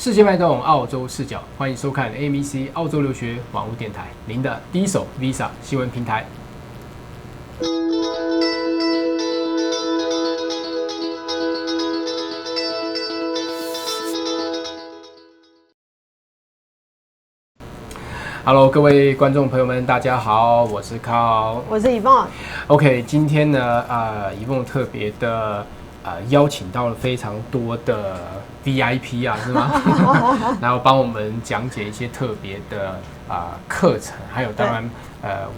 世界脉动，澳洲视角，欢迎收看 AMEC 澳洲留学网络电台，您的第一手 Visa 新闻平台。Hello， 各位观众朋友们，大家好，我是Carl，我是Yvonne。OK， 今天呢，Yvonne 特别的邀请到了非常多的 VIP 啊，是吗？然后帮我们讲解一些特别的课程，还有当然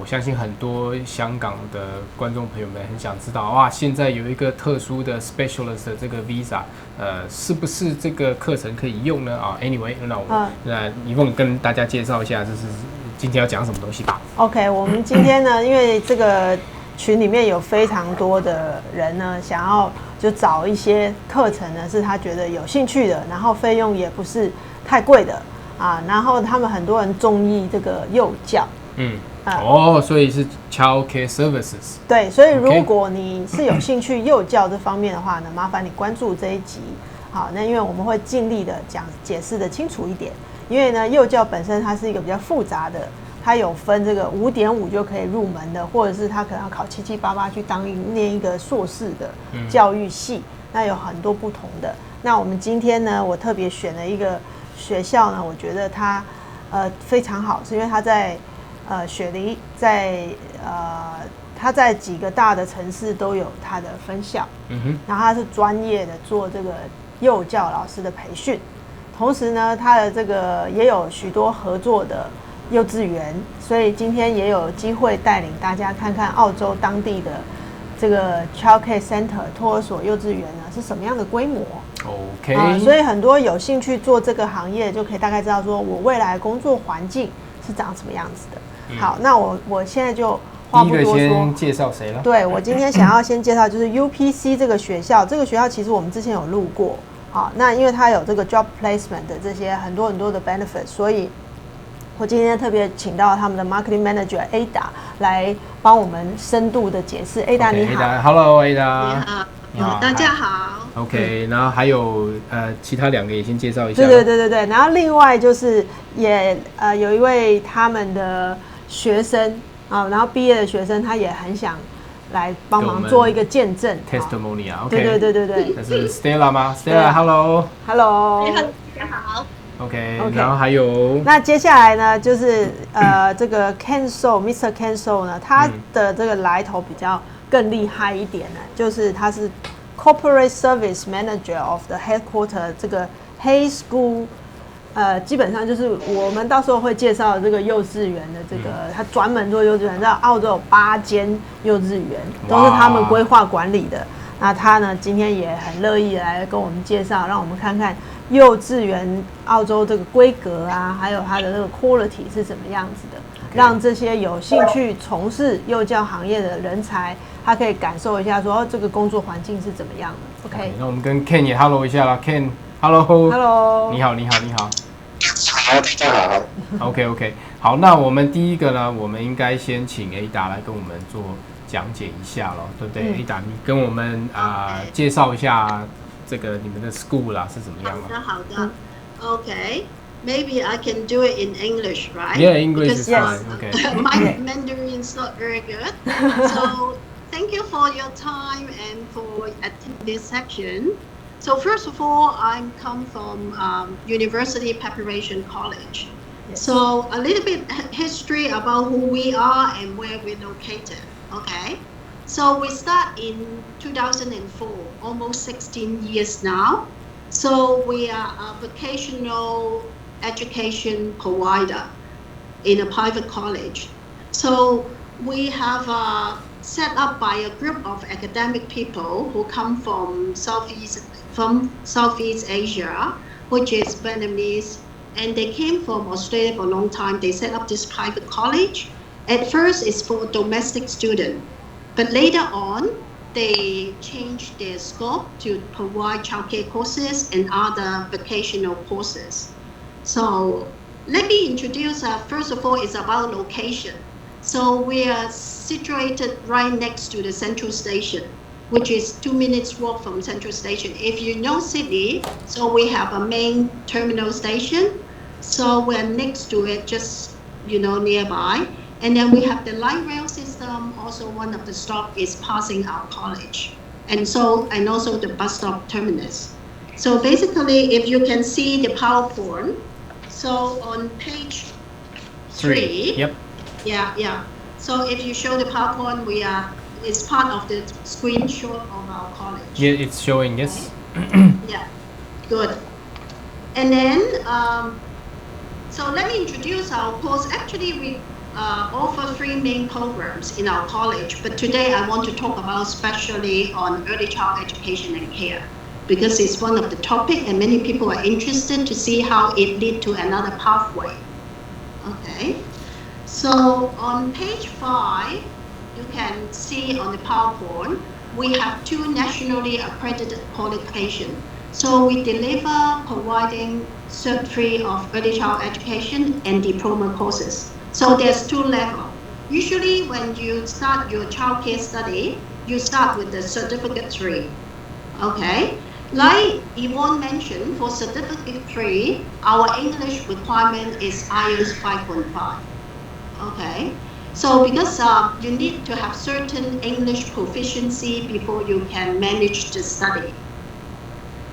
我相信很多香港的观众朋友们很想知道，哇，现在有一个特殊的 specialist 的这个 visa， 是不是这个课程可以用呢？Anyway， 那Yvonne跟大家介绍一下，这是今天要讲什么东西吧 ？OK， 我们今天呢，因为这个群里面有非常多的人呢，想要就找一些课程呢，是他觉得有兴趣的，然后费用也不是太贵的啊，然后他们很多人中意这个幼教，所以是 Child Care Services。对，所以如果你是有兴趣幼教这方面的话呢，麻烦你关注这一集。好，那因为我们会尽力的解释的清楚一点，因为呢，幼教本身它是一个比较复杂的。它有分这个5.5就可以入门的，或者是他可能要考7788去念一个硕士的教育系，那有很多不同的。那我们今天呢，我特别选了一个学校呢，我觉得它非常好，是因为它在雪梨，它在几个大的城市都有它的分校，然后它是专业的做这个幼教老师的培训，同时呢，它的这个也有许多合作的幼稚园，所以今天也有机会带领大家看看澳洲当地的这个 Child Care Center 托儿所幼稚园呢是什么样的规模。OK，所以很多有兴趣做这个行业，就可以大概知道说我未来工作环境是长什么样子的。好，那我现在就话不多说，第一个先介绍谁了？对，我今天想要先介绍就是 UPC 这个学校，这个学校其实我们之前有录过。好，那因为它有这个 job placement 的这些很多的 benefit， 所以我今天特别请到他们的 marketing manager Ada 来帮我们深度的解释。Ada 你好 ，Hello Ada， 你好，大家好。OK， 然后还有其他两个也先介绍一下。对，然后另外就是也有一位他们的学生啊，然后毕业的学生，他也很想来帮忙做一个见证 testimony 啊。OK， 对，这是 Stella 吗 ？Stella，Hello， Hello， 大家好。OK， 然后还有，那接下来呢，就是这个 Mr. Cancel 呢，他的这个来头比较更厉害一点呢，就是他是 Corporate Service Manager of the Headquarter 这个 Hay School， 基本上就是我们到时候会介绍这个幼稚园的这个，他专门做幼稚园，在澳洲有8间幼稚园，都是他们规划管理的。那他呢，今天也很乐意来跟我们介绍，让我们看看幼稚园澳洲这个规格啊，还有它的这个 quality 是怎么样子的，让这些有兴趣从事幼教行业的人才，他可以感受一下说这个工作环境是怎么样的。OK， 那我们跟 Ken 也 Hello 一下啦 ，Ken，Hello， 你好。好，大家好。OK， 好，那我们第一个呢，我们应该先请 Ada 来跟我们做讲解一下咯，对不对？Ada， 你跟我们介绍一下这个你们的 school 啦是怎么样的？好的。Okay, maybe I can do it in English, right? Yeah, English is yes, fine. Okay. My Mandarin is not very good, so thank you for your time and for attending this section. So first of all, I come from University Preparation College. Yes. So a little bit history about who we are and where we're located. Okay. So we start in 2004, almost 16 years now. So we are a vocational education provider in a private college. So we have set up by a group of academic people who come from Southeast Asia, which is Vietnamese, and they came from Australia for a long time. They set up this private college. At first, it's for domestic students, but later on, they changed their scope to provide childcare courses and other vocational courses. So let me introduce, first of all, it's about location. So we are situated right next to the central station. which is 2 minutes walk from Central Station. If you know Sydney, so we have a main terminal station. So we're next to it, just, nearby. And then we have the light rail system. Also, one of the stop is passing our college. And also the bus stop terminus. So basically, if you can see the PowerPoint, so on page 3. Yep. Yeah. So if you show the PowerPoint, it's part of the screenshot of our college. Yeah, it's showing, yes. Yeah, good. And then, so let me introduce our course. Actually, we offer 3 main programs in our college, but today I want to talk about especially on early child education and care, because it's one of the topic and many people are interested to see how it lead to another pathway. Okay, so on page 5, you can see on the PowerPoint, we have 2 nationally accredited qualifications. So we deliver providing Cert 3 of early child education and diploma courses. So there's 2 levels. Usually when you start your childcare study, you start with the Certificate 3. Okay? Like Yvonne mentioned, for Certificate 3, our English requirement is IELTS 5.5. Okay? So because you need to have certain English proficiency before you can manage the study.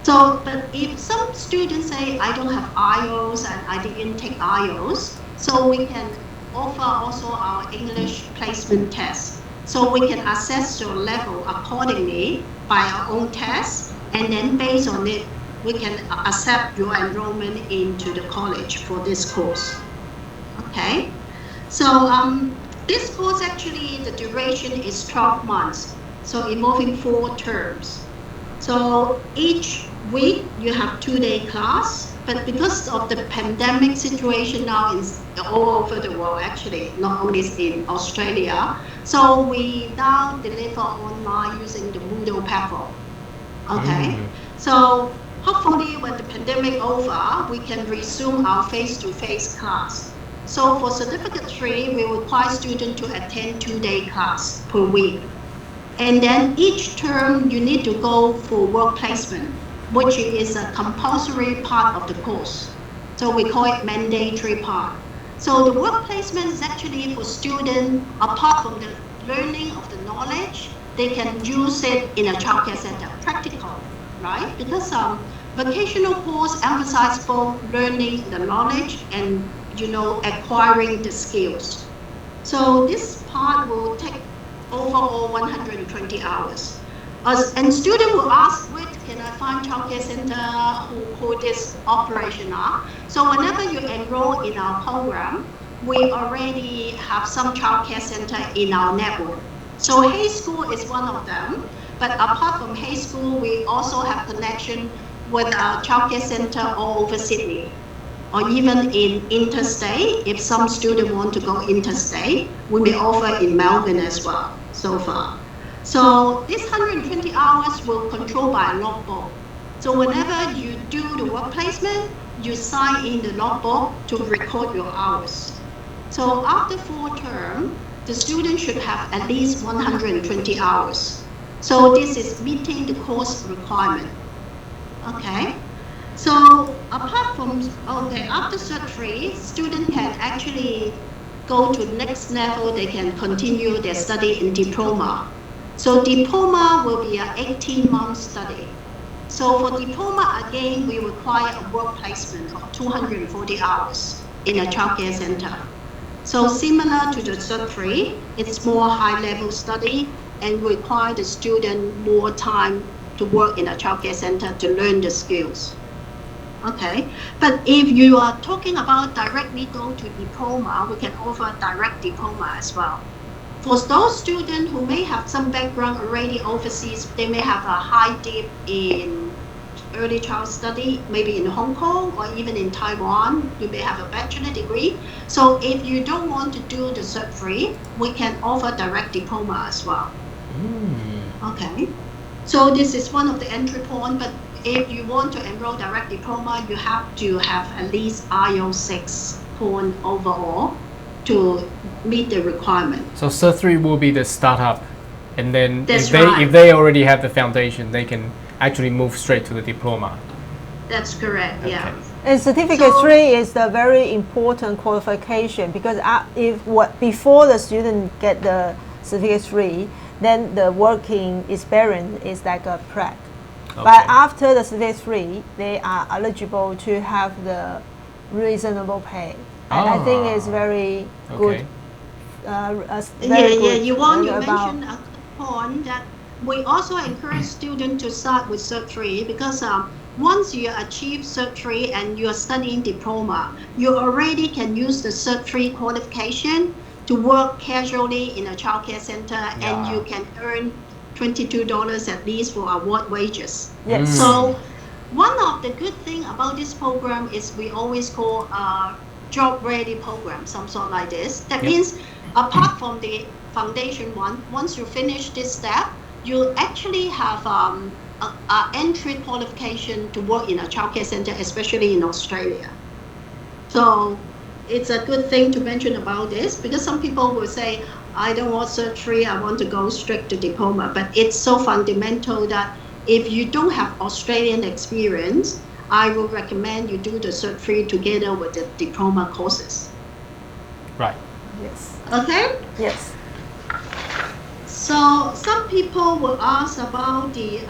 So, but if some students say, I don't have IELTS and I didn't take IELTS, so we can offer also our English placement test. So we can assess your level accordingly by our own test, and then based on it, we can accept your enrollment into the college for this course. Okay, so this course actually, the duration is 12 months, so involving 4 terms. So each week you have 2-day class, but because of the pandemic situation now is all over the world actually, not only in Australia, so we now deliver online using the Moodle platform. Okay, so hopefully when the pandemic over, we can resume our face-to-face class. So for Certificate 3, we require students to attend 2-day class per week. And then each term you need to go for work placement, which is a compulsory part of the course. So we call it mandatory part. So the work placement is actually for students, apart from the learning of the knowledge, they can use it in a childcare center, practical, right? Because vocational course emphasize both learning the knowledge and acquiring the skills. So this part will take overall 120 hours. And students will ask, where can I find childcare center who this operation are? So whenever you enroll in our program, we already have some childcare center in our network. So Hay School is one of them, but apart from Hay School, we also have connection with our childcare center all over Sydney, or even in interstate. If some students want to go interstate, we may offer in Melbourne as well, so far. So this 120 hours will control by a logbook. So whenever you do the work placement, you sign in the logbook to record your hours. So after 4 terms, the student should have at least 120 hours. So this is meeting the course requirement. Okay. So apart from, after Cert 3, students can actually go to the next level. They can continue their study in diploma. So diploma will be an 18-month study. So for diploma, again, we require a work placement of 240 hours in a childcare center. So similar to the Cert 3, it's more high-level study and require the student more time to work in a childcare center to learn the skills. Okay, but if you are talking about directly go to diploma, we can offer direct diploma as well. For those students who may have some background already overseas, they may have a high dip in early child study, maybe in Hong Kong or even in Taiwan, you may have a bachelor degree. So if you don't want to do the Cert 3, we can offer direct diploma as well. Okay, so this is one of the entry points, but if you want to enroll direct diploma, you have to have at least IELTS 6 point overall to meet the requirement. So Cert 3 will be the startup And then That's if right. they already have the foundation, they can actually move straight to the diploma. That's correct. Yeah. Okay. And certificate So- 3 is the very important qualification because before the student get the certificate 3, then the working experience is like a prep. But Okay. after the certificate 3, they are eligible to have the reasonable pay. And I think it's very good. Okay. Very good You about- mentioned a point that we also encourage students to start with Cert 3 because once you achieve Cert 3 and you are studying diploma, you already can use the Cert 3 qualification to work casually in a childcare center, and Yeah. you can earn $22 at least for award wages. Yes. So one of the good thing about this program is we always call a job ready program, some sort like this. That Yep. means apart from the foundation one, once you finish this step, you actually have a entry qualification to work in a childcare center, especially in Australia. So it's a good thing to mention about this because some people will say, I don't want Cert 3, I want to go straight to diploma. But it's so fundamental that if you don't have Australian experience, I would recommend you do the Cert 3 together with the diploma courses. Right. Yes. Okay? Yes. So some people will ask about the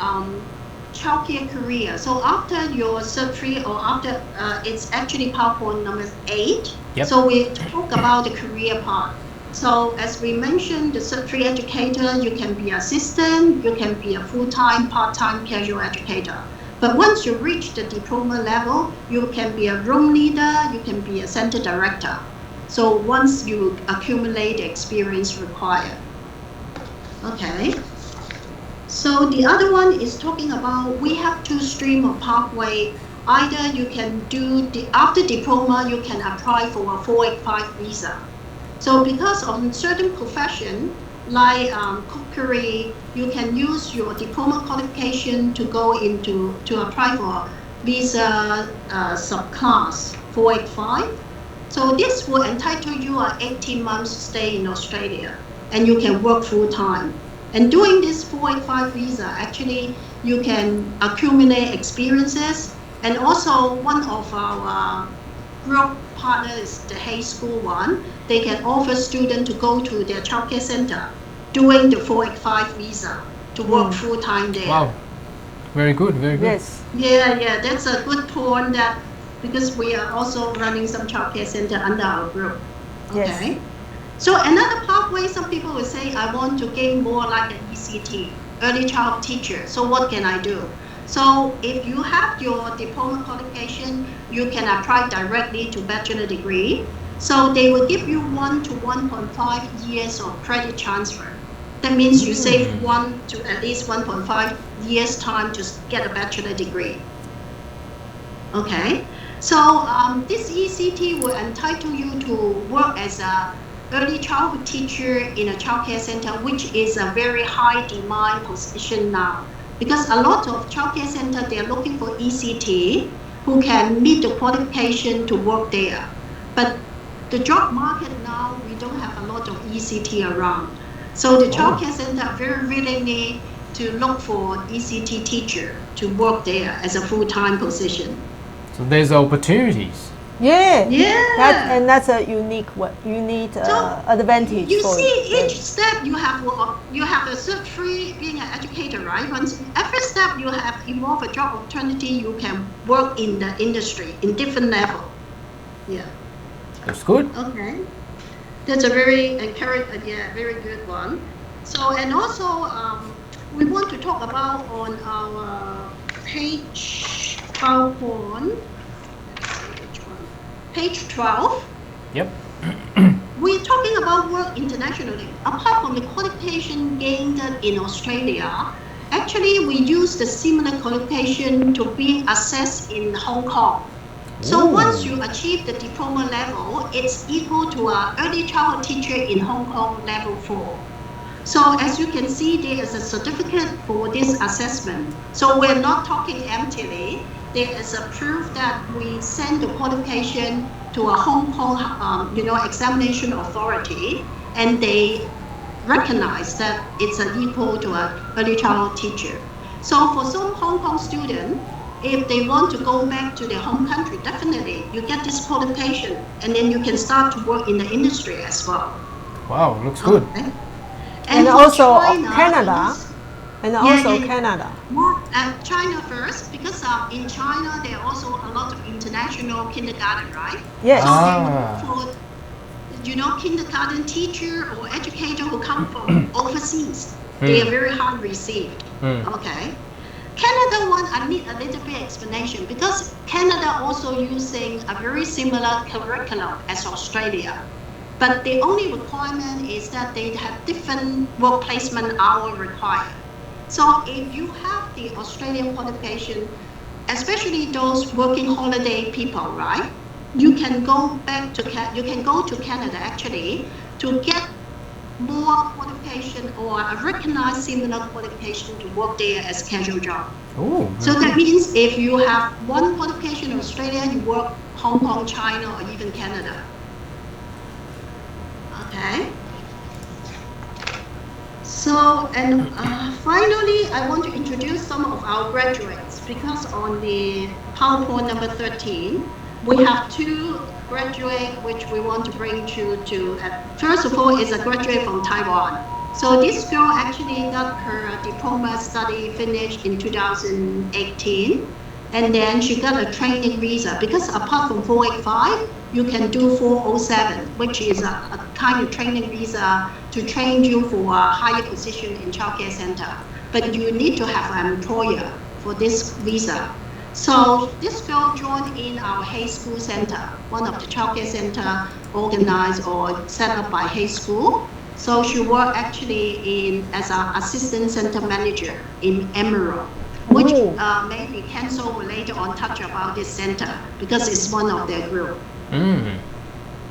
childcare career. So after your Cert 3 or after, it's actually PowerPoint number 8. Yep. So we talk about the career part. So as we mentioned, the Cert 3 educator, you can be assistant, you can be a full-time, part-time casual educator. But once you reach the diploma level, you can be a room leader, you can be a center director. So once you accumulate the experience required. Okay. So the other one is talking about we have two streams of pathway. Either you can do after diploma, you can apply for a 485 visa. So because of certain profession like cookery, you can use your diploma qualification to go to apply for visa subclass 485. So this will entitle you a 18 months stay in Australia, and you can work full time. And doing this 485 visa, actually, you can accumulate experiences. And also, one of our group partners, the Hay School one, they can offer students to go to their childcare center doing the 485 visa to work full time there. Wow. Very good. Very good. Yes. Yeah, that's a good point that because we are also running some childcare center under our group. Okay. Yes. So another pathway, some people will say, I want to gain more like an ECT, early childhood teacher. So what can I do? So if you have your diploma qualification, you can apply directly to bachelor degree. So they will give you 1 to 1.5 years of credit transfer. That means you save 1 to at least 1.5 years time to get a bachelor degree. Okay. So this ECT will entitle you to work as a early childhood teacher in a childcare center, which is a very high demand position now. Because a lot of childcare centers, they are looking for ECT who can meet the qualification to work there. But the job market now, we don't have a lot of ECT around. So the childcare center are very willingly to look for ECT teacher to work there as a full-time position. So there's opportunities. Yeah. Yeah. That's a unique advantage. You for see, them. each step you have a Cert 3 being an educator, right? Once every step you have involve a job opportunity, you can work in the industry in different level. Yeah. That's good. Okay. That's a very very good one. So and also we want to talk about on our page PowerPoint. Page 12. Yep. We're talking about work internationally. Apart from the qualification gained in Australia, actually we use the similar qualification to be assessed in Hong Kong. So once you achieve the diploma level, it's equal to an early childhood teacher in Hong Kong level 4. So as you can see, there is a certificate for this assessment. So we're not talking emptily. There is a proof that we send the qualification to a Hong Kong, examination authority, and they recognize that it's an equal to an early childhood teacher. So for some Hong Kong students, if they want to go back to their home country, definitely you get this qualification and then you can start to work in the industry as well. Wow, looks good. Okay. And for also China, Canada. And also Canada. More China first, because in China there are also a lot of international kindergarten, right? Yes. So for kindergarten teacher or educator who come from overseas, they are very hard received. Okay. Canada one, I need a little bit explanation because Canada also using a very similar curriculum as Australia. But the only requirement is that they have different work placement hour required. So if you have the Australian qualification, especially those working holiday people, right? You can go to Canada actually to get more qualification or a recognized similar qualification to work there as casual job. Ooh. So that means if you have one qualification in Australia, you work Hong Kong, China, or even Canada. Okay. So, and finally, I want to introduce some of our graduates because on the PowerPoint number 13, we have two graduates which we want to bring to first of all, is a graduate from Taiwan. So this girl actually got her diploma study finished in 2018. And then she got a training visa because apart from 485, you can do 407, which is a kind of training visa to train you for a higher position in childcare center. But you need to have an employer for this visa. So this girl joined in our Hay School Center, one of the childcare center organized or set up by Hay School. So she worked actually as an assistant center manager in Emerald, which maybe Ken So will later on touch about this center because it's one of their group. And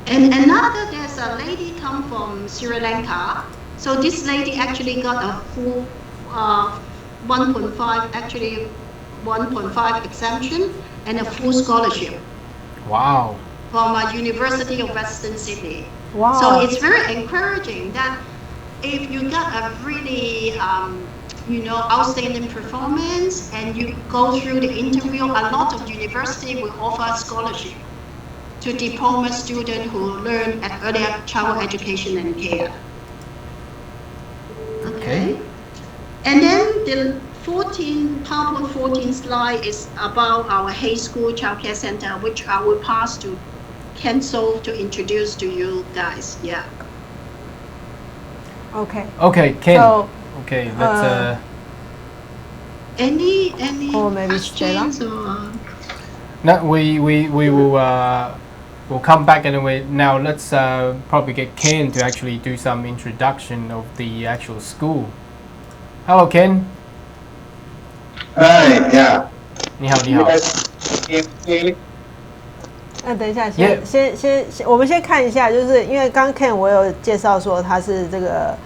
another, there's a lady come from Sri Lanka. So this lady actually got a full 1.5 exemption and a full scholarship. Wow. From a University of Western Sydney. Wow. So it's very encouraging that if you got a really outstanding performance and you go through the interview, a lot of universities will offer scholarship to diploma students who learn at early childhood education and care. Okay. And then the PowerPoint 14 slide is about our Hay School Childcare Center, which I will pass to Ken So to introduce to you guys. Yeah. Okay. Okay, Ken. So, okay, let's. Any or maybe questions or? No, we will we'll come back anyway. Now let's probably get Ken to actually do some introduction of the actual school. Hello, Ken. Hi, yeah. 你好，你好。等一下，我们先看一下，就是因为刚 Ken 我有介绍说他是这个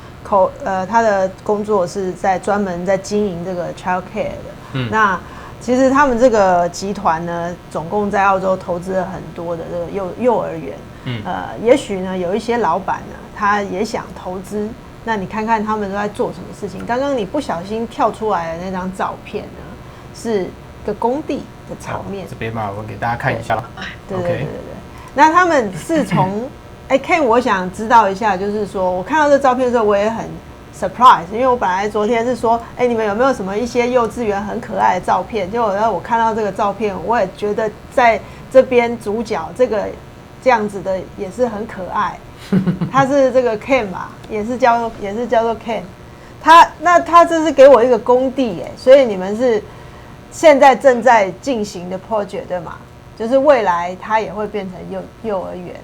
他的工作是专门在经营这个 child care 的。那其实他们这个集团呢，总共在澳洲投资了很多的这个幼儿园。也许呢有一些老板呢，他也想投资。那你看看他们都在做什么事情？刚刚你不小心跳出来的那张照片呢，是个工地的场面。这边嘛，我给大家看一下。对。那他们是从Ken， 我想知道一下，就是说我看到这照片的时候，我也很 surprise， 因为我本来昨天是说，你们有没有什么一些幼稚园很可爱的照片？结果我看到这个照片，我也觉得在这边主角这样子的也是很可爱。他是这个 Ken 吧，也是叫做 Ken。他这是给我一个工地所以你们是现在正在进行的 project 对吗？就是未来它也会变成幼儿园。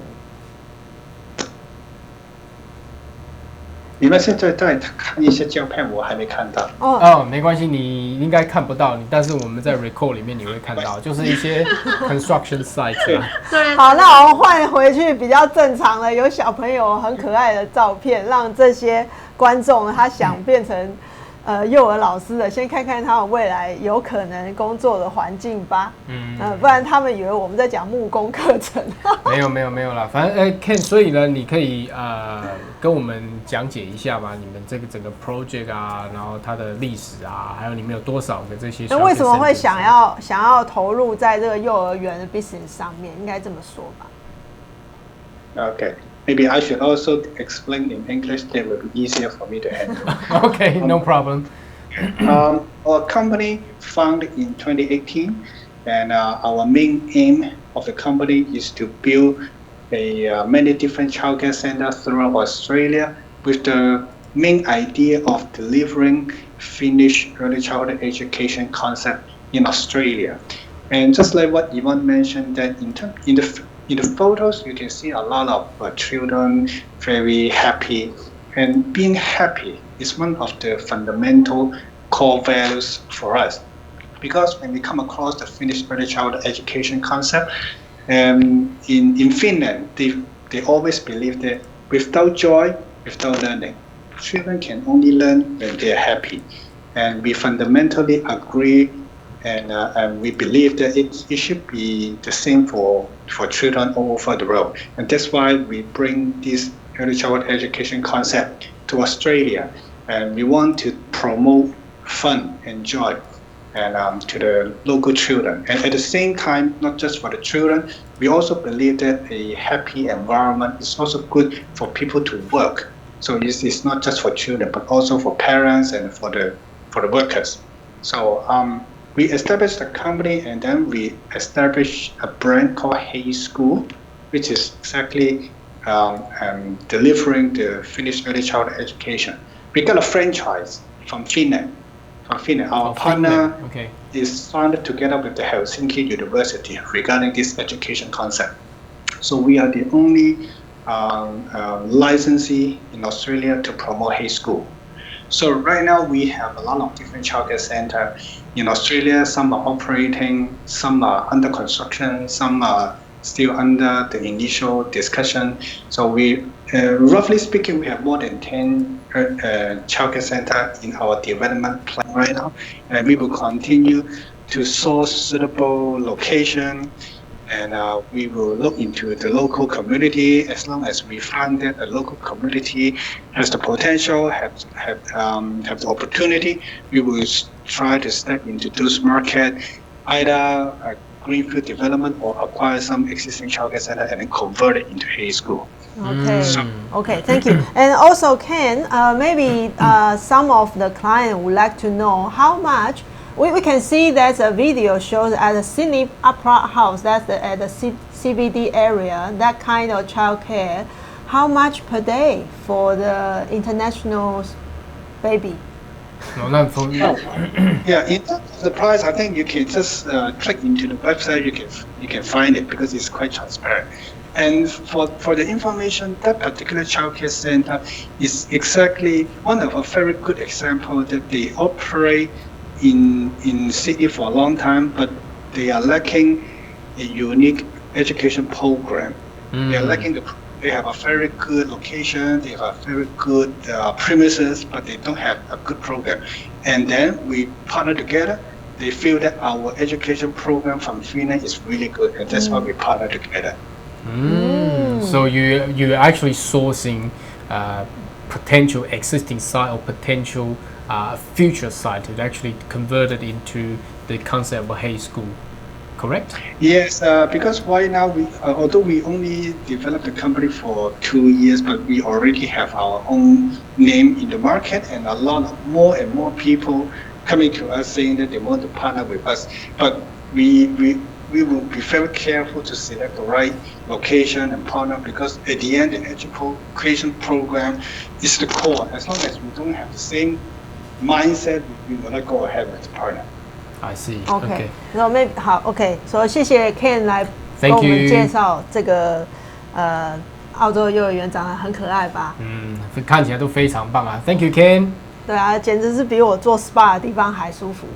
你们现在在看一些照片，我还没看到。哦，没关系，你应该看不到，但是我们在 record 里面你会看到，就是一些 construction site 啊。对。好，那我们换回去比较正常的，有小朋友很可爱的照片，让这些观众他想变成幼儿老师的，先看看他们未来有可能工作的环境吧。不然他们以为我们在讲木工课程。没有啦，反正Ken， 所以呢，你可以跟我们讲解一下嘛，你们这个整个 project 啊，然后它的历史啊，还有你们有多少个这些。那为什么会想要投入在这个幼儿园的 business 上面？应该这么说吧。Okay. Maybe I should also explain in English. That will be easier for me to handle. Okay, no problem. Our company founded in 2018, and our main aim of the company is to build many different childcare centers throughout Australia, with the main idea of delivering Finnish early childhood education concept in Australia. And just like what Yvonne mentioned, that in the photos, you can see a lot of children very happy. And being happy is one of the fundamental core values for us. Because when we come across the Finnish early childhood education concept, in Finland, they always believe that without joy, without learning, children can only learn when they are happy. And we fundamentally agree, and we believe that it should be the same for children all over the world. And that's why we bring this early childhood education concept to Australia. And we want to promote fun and joy to the local children. And at the same time, not just for the children, we also believe that a happy environment is also good for people to work. So it's not just for children, but also for parents and for the workers. So we established a company, and then we established a brand called Hey School, which is exactly delivering the Finnish early childhood education. We got a franchise from Finland. Our partner is founded together with the Helsinki University regarding this education concept. So we are the only licensee in Australia to promote Hey School. So right now we have a lot of different childcare centers in Australia. Some are operating, some are under construction, some are still under the initial discussion. So we, roughly speaking, we have more than 10 childcare centers in our development plan right now, and we will continue to source suitable location, and we will look into the local community. As long as we find that a local community has the potential, have the opportunity, we will try to step into those markets, either greenfield development or acquire some existing childcare center and then convert it into Hey School. Okay, thank you. And also, Ken, maybe some of the client would like to know how much. We can see there's a video shows at the Sydney Opera House, that's at the CBD area, that kind of childcare. How much per day for the international baby? Yeah, in terms of the price, I think you can just click into the website. You can find it because it's quite transparent. And for the information, that particular childcare center is exactly one of a very good example that they operate in Sydney for a long time, but they are lacking a unique education program. They are lacking they have a very good location, they have a very good premises, but they don't have a good program. And then we partner together. They feel that our education program from Finland is really good, and that's why we partner together. So you're actually sourcing potential existing site or potential future site to actually convert it into the concept of Hey School, correct? Yes, because right now, although we only developed the company for 2 years, but we already have our own name in the market, and a lot more and more people coming to us saying that they want to partner with us. But we will be very careful to select the right location and partner, because at the end, the education program is the core. As long as we don't have the same mindset, we will not go ahead with the partner. I see. Okay. 那我们好 ，OK， 所以谢谢 Ken 来跟我们介绍这个澳洲幼儿园，长得很可爱吧？看起来都非常棒啊 ！Thank you, Ken。对啊，简直是比我做 SPA 的地方还舒服。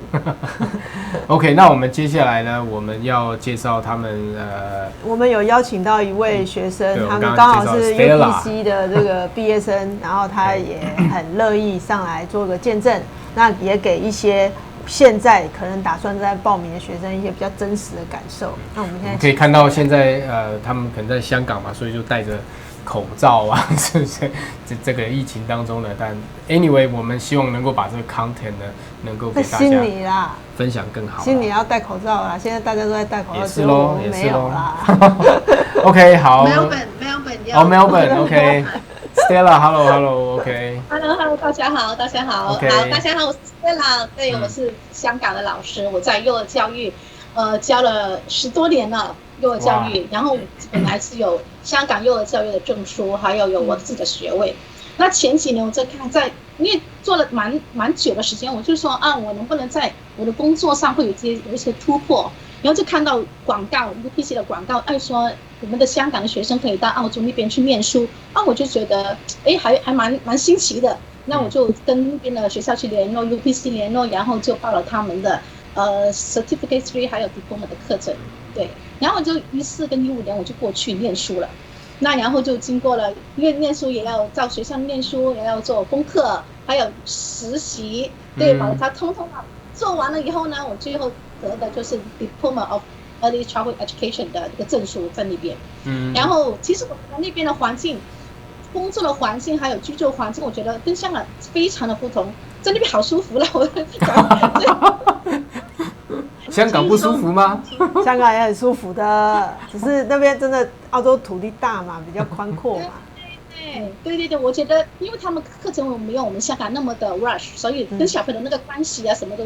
OK， 那我们接下来呢，我们要介绍他们我们有邀请到一位学生，他们刚好是 UBC 的这个毕业生，然后他也很乐意上来做个见证。那也给一些现在可能打算在报名的学生一些比较真实的感受。那我们现在可以看到现在他们可能在香港嘛，所以就戴着口罩啊，是不是？这个疫情当中呢，但 anyway， 我们希望能够把这个 content 呢，能够给大家心里啦，分享更好。心里要戴口罩啦，现在大家都在戴口罩，也是咯，我没有啦。OK， 好。Melbourne，OK。Stella，Hello，OK。Hello， 大家好，大家好， Okay. 好，大家好，我是 Stella，对，我是香港的老师，我在幼儿教育，教了10多年了幼儿教育，然后本来是有香港幼儿教育的证书，还有我自己的学位。那前几年我因为做了蛮久的时间，我就说啊，我能不能在我的工作上会有一些突破？然后就看到广告 UPC 的广告，说我们的香港的学生可以到澳洲那边去念书，我就觉得还蛮新奇的。那我就跟那边的学校去联络 UPC 联络，然后就报了他们的Certificate 3还有 Diploma 的课程，对。然后就14跟15年我就过去念书了。那然后就经过了，因为念书也要到学校念书，也要做功课，还有实习，对，把它通通做完了以后呢，我最后得的就是 Diploma of Early Childhood Education 的一个证书在那边。然后其实我觉得那边的环境、工作的环境还有居住环境，我觉得跟香港非常的不同，在那边好舒服了。香港不舒服吗？香港也很舒服的，只是那边真的澳洲土地大嘛，比较宽阔嘛。对，我觉得因为他们课程没有我们香港那么的 rush， 所以跟小朋友的那个关系啊什么的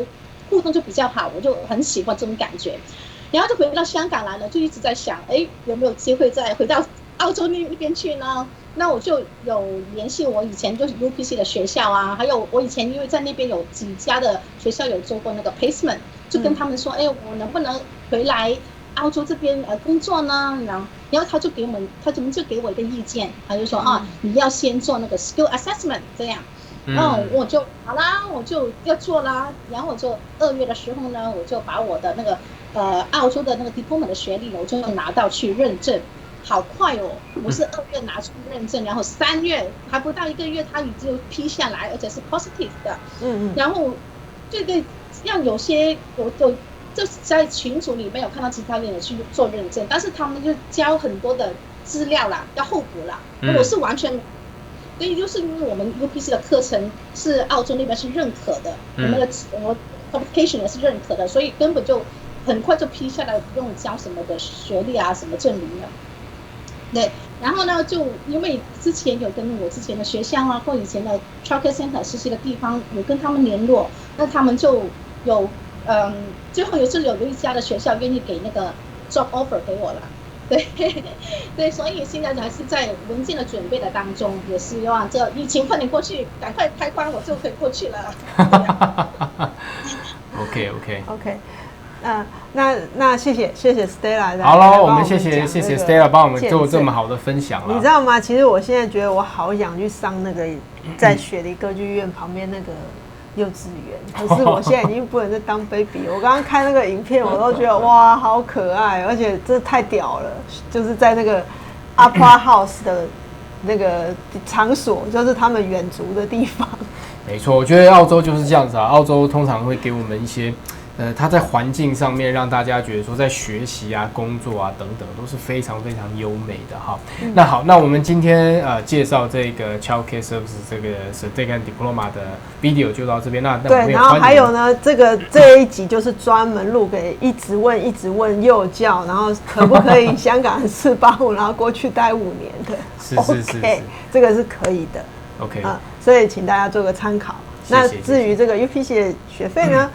互动就比较好，我就很喜欢这种感觉。然后就回到香港来了，就一直在想，有没有机会再回到澳洲那边去呢？那我就有联系我以前就是 UPC 的学校啊，还有我以前因为在那边有几家的学校有做过那个 placement， 就跟他们说，我能不能回来澳洲这边工作呢？然后他就给我一个意见，他就说你要先做那个 skill assessment 这样。我就好啦，我就要做啦。然后我就2月的时候呢，我就把我的那个澳洲的那个 diploma 的学历呢，我就拿到去认证。好快哦！我是2月拿出认证，然后3月还不到1个月，他已经批下来，而且是 positive 的。然后对，像有些就是在群组里面有看到其他人也去做认证，但是他们就交很多的资料啦，要候补啦。我是完全，所以就是因为我们 UPC 的课程是澳洲那边是认可的，我们的qualification 也是认可的，所以根本就很快就批下来，不用交什么的学历啊，什么证明了。对，然后呢，就因为之前有跟我之前的学校啊，或以前的 childcare center 实习的地方有跟他们联络，那他们就有最后有一家的学校愿意给那个 job offer 给我了。对，所以现在还是在文件的准备的当中，也希望这疫情快点过去，赶快开关，我就可以过去了。OK。那谢谢 Stella。好了，我们谢谢 Stella 帮我们做这么好的分享了。你知道吗？其实我现在觉得我好想去上那个在雪梨歌剧院旁边那个幼稚园，可是我现在已经不能再当 baby。我刚刚看那个影片，我都觉得哇，好可爱，而且这太屌了，就是在那个 Opera House 的那个场所，就是他们远足的地方。没错，我觉得澳洲就是这样子啊。澳洲通常会给我们一些。它在环境上面让大家觉得说，在学习啊、工作啊等等都是非常非常优美的哈。那好，那我们今天介绍这个 Childcare Service 这个 Certificate Diploma 的 video 就到这边。对，然后还有呢，这一集就是专门录给一直问幼教，然后可不可以香港485，然后过去待5年的。是，这个是可以的。OK，所以请大家做个参考。那至于这个 UPC 的学费呢？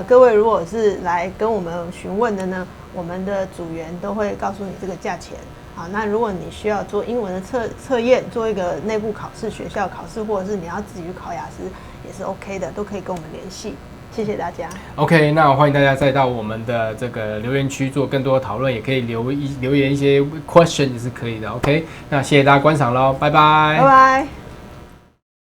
各位如果是来跟我们询问的呢，我们的组员都会告诉你这个价钱。好，那如果你需要做英文的测验，做一个内部考试、学校考试，或者是你要自己去考雅思，也是 OK 的，都可以跟我们联系。谢谢大家。OK， 那欢迎大家再到我们的这个留言区做更多的讨论，也可以留言一些 question 也是可以的。OK， 那谢谢大家观赏喽，拜拜。拜拜。